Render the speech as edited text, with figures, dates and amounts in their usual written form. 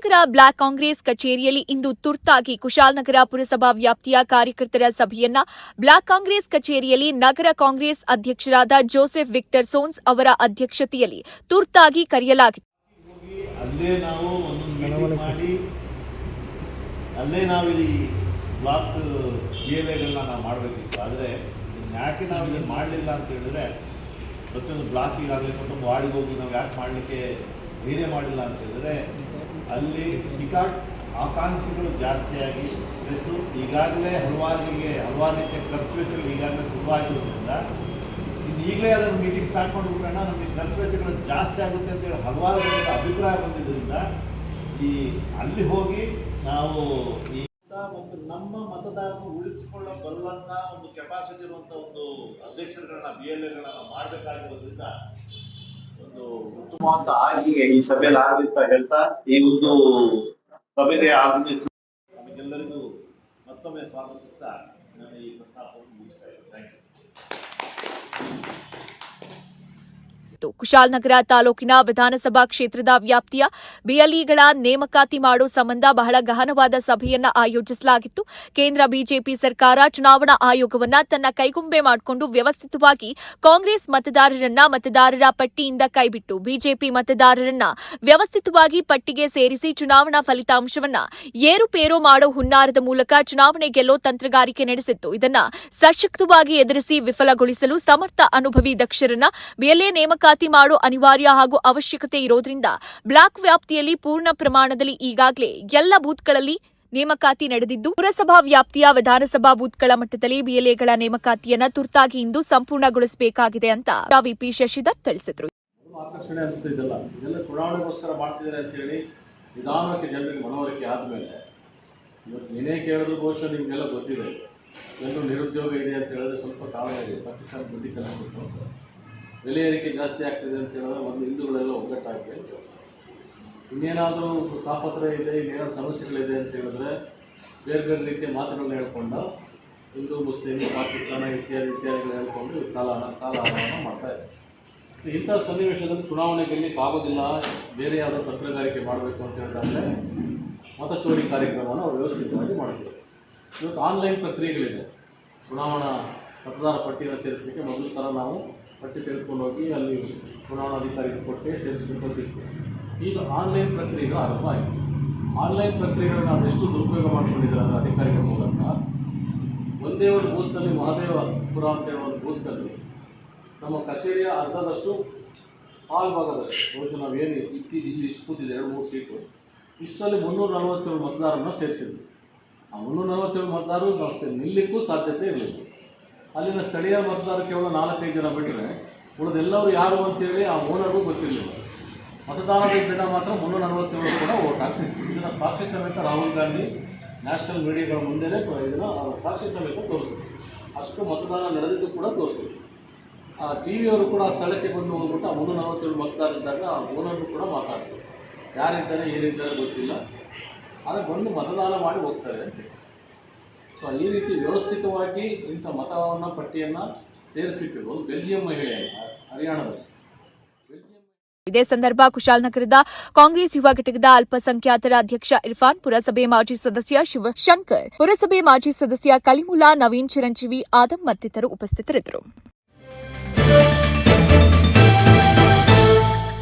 Kushalnagar block Congress ಕಚೇರಿಯಲ್ಲಿ ಇಂದು ತುರ್ತಾಗಿ ಕುಶಾಲನಗರ ಪುರಸಭಾ ವ್ಯಾಪ್ತಿಯ ಕಾರ್ಯಕರ್ತರ ಸಭೆಯನ್ನ ಬ್ಲಾಕ್ ಕಾಂಗ್ರೆಸ್ ಕಚೇರಿಯಲ್ಲಿ ನಗರ ಕಾಂಗ್ರೆಸ್ ಅಧ್ಯಕ್ಷರಾದ ಜೋಸೆಫ್ ವಿಕ್ಟರ್ ಸೋನ್ಸ್ ಅವರ ಅಧ್ಯಕ್ಷತೆಯಲ್ಲಿ ತುರ್ತಾಗಿ ಕರೆಯಲಾಗಿತ್ತು. ಅಲ್ಲೇ ನಾವು ಈ ಬ್ಲಾಕ್ ಡಿಎಲ್ಎಗಳನ್ನ ನಾವು ಮಾಡಬೇಕಿತ್ತು. ಆದರೆ ಯಾಕೆ ನಾವು ಇದನ್ನು ಮಾಡಲಿಲ್ಲ ಅಂತ ಹೇಳಿದ್ರೆ, ಪ್ರತಿಯೊಂದು ಬ್ಲಾಕಿಗಾಗಲಿ ಮತ್ತೊಂದು ವಾರ್ಡಿಗೆ ಹೋಗಿ ನಾವು ಯಾಕೆ ಮಾಡಲಿಕ್ಕೆ ಧೈರ್ಯ ಮಾಡಿಲ್ಲ ಅಂತ ಹೇಳಿದ್ರೆ, ಅಲ್ಲಿ ಟಿಕಾಟ್ ಆಕಾಂಕ್ಷಿಗಳು ಜಾಸ್ತಿಯಾಗಿ ಪ್ಲಸ್ಸು ಈಗಾಗಲೇ ಹಲವಾರು ರೀತಿಯ ಖರ್ಚು ವೆಚ್ಚಗಳು ಈಗಾಗಲೇ ಶುರುವಾಗಿರೋದ್ರಿಂದ ಈಗಲೇ ಅದನ್ನು ಮೀಟಿಂಗ್ ಸ್ಟಾರ್ಟ್ ಮಾಡಿಬಿಟ್ರೆ ನಮಗೆ ಖರ್ಚು ವೆಚ್ಚಗಳು ಜಾಸ್ತಿ ಆಗುತ್ತೆ ಅಂತೇಳಿ ಹಲವಾರು ಜನರ ಅಭಿಪ್ರಾಯ ಬಂದಿದ್ದರಿಂದ ಅಲ್ಲಿ ಹೋಗಿ ನಾವು ಒಂದು ನಮ್ಮ ಮತದಾರರನ್ನು ಉಳಿಸಿಕೊಳ್ಳಬಲ್ಲಂಥ ಒಂದು ಕೆಪಾಸಿಟಿ ಇರುವಂಥ ಒಂದು ಅಧ್ಯಕ್ಷರುಗಳನ್ನ BLAಗಳನ್ನ ಮಾಡಬೇಕಾಗಿರೋದ್ರಿಂದ ಒಂದು ಉತ್ತಮವಾದ ಈಗ ಈ ಸಭೆಯಲ್ಲಿ ಆಗಲಿಂತ ಹೇಳ್ತಾ ಈ ಒಂದು ಸಭೆಗೆ ಆಗಮಿಸಿ ನಮಗೆಲ್ಲರಿಗೂ ಮತ್ತೊಮ್ಮೆ ಸ್ವಾಗತಿಸ್ತಾ ನಾನು ಈ ಪ್ರಸ್ತಾಪವನ್ನು ಮುಗಿಸ್ತಾ ಇದ್ದೇನೆ. Thank you. ಕುಶಾಲನಗರ ತಾಲೂಕಿನ ವಿಧಾನಸಭಾ ಕ್ಷೇತ್ರದ ವ್ಯಾಪ್ತಿಯ BLEಗಳ ನೇಮಕಾತಿ ಮಾಡುವ ಸಂಬಂಧ ಬಹಳ ಗಹನವಾದ ಸಭೆಯನ್ನ ಆಯೋಜಿಸಲಾಗಿತ್ತು. ಕೇಂದ್ರ ಬಿಜೆಪಿ ಸರ್ಕಾರ ಚುನಾವಣಾ ಆಯೋಗವನ್ನ ತನ್ನ ಕೈಗೊಂಬೆ ಮಾಡಿಕೊಂಡು ವ್ಯವಸ್ಥಿತವಾಗಿ ಕಾಂಗ್ರೆಸ್ ಮತದಾರರ ಪಟ್ಟಿಯಿಂದ ಕೈಬಿಟ್ಟು ಬಿಜೆಪಿ ಮತದಾರರನ್ನ ವ್ಯವಸ್ಥಿತವಾಗಿ ಪಟ್ಟಿಗೆ ಸೇರಿಸಿ ಚುನಾವಣಾ ಫಲಿತಾಂಶವನ್ನ ಏರುಪೇರು ಮಾಡೋ ಹುನ್ನಾರದ ಮೂಲಕ ಚುನಾವಣೆ ಗೆಲ್ಲೋ ತಂತ್ರಗಾರಿಕೆ ನಡೆಸಿತ್ತು. ಇದನ್ನ ಸಶಕ್ತವಾಗಿ ಎದುರಿಸಿ ವಿಫಲಗೊಳಿಸಲು ಸಮರ್ಥ ಅನುಭವಿ ದಕ್ಷರನ್ನ BLA ನೇಮಕಾತಿ ಮಾಡೋ ಅನಿವಾರ್ಯ ಹಾಗೂ ಅವಶ್ಯಕತೆ ಇರೋದ್ರಿಂದ ಬ್ಲಾಕ್ ವ್ಯಾಪ್ತಿಯಲ್ಲಿ ಪೂರ್ಣ ಪ್ರಮಾಣದಲ್ಲಿ ಈಗಾಗಲೇ ಎಲ್ಲ ಬೂತ್ಗಳಲ್ಲಿ ನೇಮಕಾತಿ ನಡೆದಿದ್ದು, ಪುರಸಭಾ ವ್ಯಾಪ್ತಿಯ ವಿಧಾನಸಭಾ ಬೂತ್ಗಳ ಮಟ್ಟದಲ್ಲಿ BLAಗಳ ನೇಮಕಾತಿಯನ್ನು ತುರ್ತಾಗಿ ಇಂದು ಸಂಪೂರ್ಣಗೊಳಿಸಬೇಕಾಗಿದೆ ಅಂತ VP ಶಶಿಧರ್ ತಿಳಿಸಿದರು. ಆಕರ್ಷಣೆ ಅನಿಸ್ತಾ ಇದೆಲ್ಲ ಚುನಾವಣೆಗೋಸ್ಕರ ಮಾಡ್ತಿದ್ದಾರೆ ಅಂತ ಹೇಳಿ ನಿಧಾನಕ್ಕೆ ಜನರಿಗೆ ಮನವರಿಕೆ ಆದಮೇಲೆ ಇವತ್ತು ಏನೇ ಕೇಳಿದ್ರು ಬಹುಶಃ ನಿಮಗೆಲ್ಲ ಗೊತ್ತಿದೆ. ಎಲ್ಲರೂ ನಿರುದ್ಯೋಗ ಇದೆ ಅಂತ ಹೇಳಿದ್ರೆ ಸ್ವಲ್ಪ ಕಾರಣ ಇದೆ. ಪಾಕಿಸ್ತಾನ ಬುದ್ಧಿ ಕಲಿಸ್ಬಿಟ್ಟು ಬೆಲೆ ಏರಿಕೆ ಜಾಸ್ತಿ ಆಗ್ತಿದೆ ಅಂತ ಹೇಳಿದ್ರೆ ಒಂದು ಹಿಂದೂಗಳೆಲ್ಲ ಒಗ್ಗಟ್ಟಾಗಿ ಇನ್ನೇನಾದರೂ ತಾಪತ್ರ ಇದೆ, ಇನ್ನೇನಾದ್ರು ಸಮಸ್ಯೆಗಳಿದೆ ಅಂತ ಹೇಳಿದ್ರೆ ಬೇರೆ ಬೇರೆ ರೀತಿಯ ಮಾತುಗಳನ್ನ ಹೇಳ್ಕೊಂಡು ಹಿಂದೂ ಮುಸ್ಲಿಂ ಪಾಕಿಸ್ತಾನ ಇತ್ಯಾದಿಗಳು ಹೇಳ್ಕೊಂಡು ಕಾಲಹರಣ ಮಾಡ್ತಾ ಇದೆ. ಇಂಥ ಸನ್ನಿವೇಶದಲ್ಲಿ ಚುನಾವಣೆ ಗೆಲ್ಲಕ್ಕೆ ಆಗೋದಿಲ್ಲ, ಬೇರೆ ಯಾವುದೋ ತಂತ್ರಗಾರಿಕೆ ಮಾಡಬೇಕು ಅಂತ ಹೇಳಿದ್ರೆ ಮತಚೋರಿ ಕಾರ್ಯಕ್ರಮವನ್ನು ಅವರು ವ್ಯವಸ್ಥಿತವಾಗಿ ಮಾಡ್ತಾರೆ. ಇವತ್ತು ಆನ್ಲೈನ್ ಪ್ರಕ್ರಿಯೆಗಳಿದೆ. ಚುನಾವಣಾ ಮತದಾರ ಪಟ್ಟಿಯನ್ನು ಸೇರಿಸಲಿಕ್ಕೆ ಮೊದಲು ಥರ ನಾವು ಪಟ್ಟಿ ತೆಗೆದುಕೊಂಡು ಹೋಗಿ ಅಲ್ಲಿ ಚುನಾವಣಾಧಿಕಾರಿಗೆ ಕೊಟ್ಟೆ ಸೇರಿಸಬೇಕು ಅಂತಿತ್ತು. ಈಗ ಆನ್ಲೈನ್ ಪ್ರಕ್ರಿಯೆಗಳು ಆರಂಭ ಆಯಿತು. ಆನ್ಲೈನ್ ಪ್ರಕ್ರಿಯೆಗಳನ್ನು ಅದೆಷ್ಟು ದುರುಪಯೋಗ ಮಾಡಿಕೊಂಡಿದ್ದಾರೆ ಅಧಿಕಾರಿಗಳ ಮೂಲಕ. ಒಂದೇ ಒಂದು ಬೂತ್ನಲ್ಲಿ ಮಹದೇವಪುರ ಅಂತೇಳಿ ಒಂದು ಬೂತ್ನಲ್ಲಿ ನಮ್ಮ ಕಚೇರಿಯ ಅರ್ಧದಷ್ಟು ಹಾಲ್ ಭಾಗದಷ್ಟು ಬಹುಶಃ ನಾವೇನು ಇಲ್ಲಿ ಇಷ್ಟು ಕೂತಿದೆ 2-3 ಸೀಟು, ಇಷ್ಟರಲ್ಲಿ 347 ಮತದಾರರನ್ನು ಸೇರಿಸಿದ್ವಿ. ಆ 347 ಮತದಾರರು ನಾವು ನಿಲ್ಲಕ್ಕೂ ಸಾಧ್ಯತೆ ಇರಲಿಲ್ಲ. ಅಲ್ಲಿನ ಸ್ಥಳೀಯ ಮತದಾರರು ಕೇವಲ 4-5 ಜನ ಬಿಟ್ಟರೆ ಉಳಿದೆಲ್ಲವರು ಯಾರು ಅಂತೇಳಿ ಆ ಓನರ್ಗೂ ಗೊತ್ತಿರಲಿಲ್ಲ. ಮತದಾರರ ದಿನ ಮಾತ್ರ 347 ಕೂಡ ವೋಟ್ ಆಗ್ತಿತ್ತು. ಇದನ್ನು ಸಾಕ್ಷಿ ಸಮೇತ ರಾಹುಲ್ ಗಾಂಧಿ ನ್ಯಾಷನಲ್ ಮೀಡಿಯಾಗಳ ಮುಂದೆನೇ ಇದನ್ನು ಸಾಕ್ಷಿ ಸಮೇತ ತೋರಿಸಿದ್ರು. ಅಷ್ಟು ಮತದಾನ ನಡೆದಿದ್ದು ಕೂಡ ತೋರಿಸಿದ್ರು. ಆ TV ಕೂಡ ಆ ಸ್ಥಳಕ್ಕೆ ಬಂದು ಹೋಗ್ಬಿಟ್ಟು ಆ 347 ಮತದಾರರಿದ್ದಾಗ ಆ ಓನರ್ನು ಕೂಡ ಮಾತಾಡ್ತಾರೆ. ಯಾರಿದ್ದಾರೆ ಏನಿದ್ದಾರೆ ಗೊತ್ತಿಲ್ಲ, ಆದರೆ ಬಂದು ಮತದಾನ ಮಾಡಿ ಹೋಗ್ತಾರೆ ಅಂತ. ಸೊ ಈ ರೀತಿ ವ್ಯವಸ್ಥಿತವಾಗಿ ಇಂಥ ಮತದಾನ ಪಟ್ಟಿಯನ್ನು ಸೇರಿಸಲಿಕ್ಕಿರೋದು ಬೆಲ್ಜಿಯಂ ಮಹಿಳೆಯಲ್ಲ, ಹರಿಯಾಣದಲ್ಲಿ. ಇದೇ ಸಂದರ್ಭ ಕುಶಾಲನಗರದ ಕಾಂಗ್ರೆಸ್ ಯುವ ಘಟಕದ ಅಲ್ಪಸಂಖ್ಯಾತರ ಅಧ್ಯಕ್ಷ ಇರ್ಫಾನ್, ಪುರಸಭೆ ಮಾಜಿ ಸದಸ್ಯ ಶಿವಶಂಕರ್, ಪುರಸಭೆ ಮಾಜಿ ಸದಸ್ಯ ಕಲಿಮುಲ್ಲಾ, ನವೀನ್, ಚಿರಂಜೀವಿ, ಆದಂ ಮತ್ತಿತರರು ಉಪಸ್ಥಿತರಿದ್ದರು.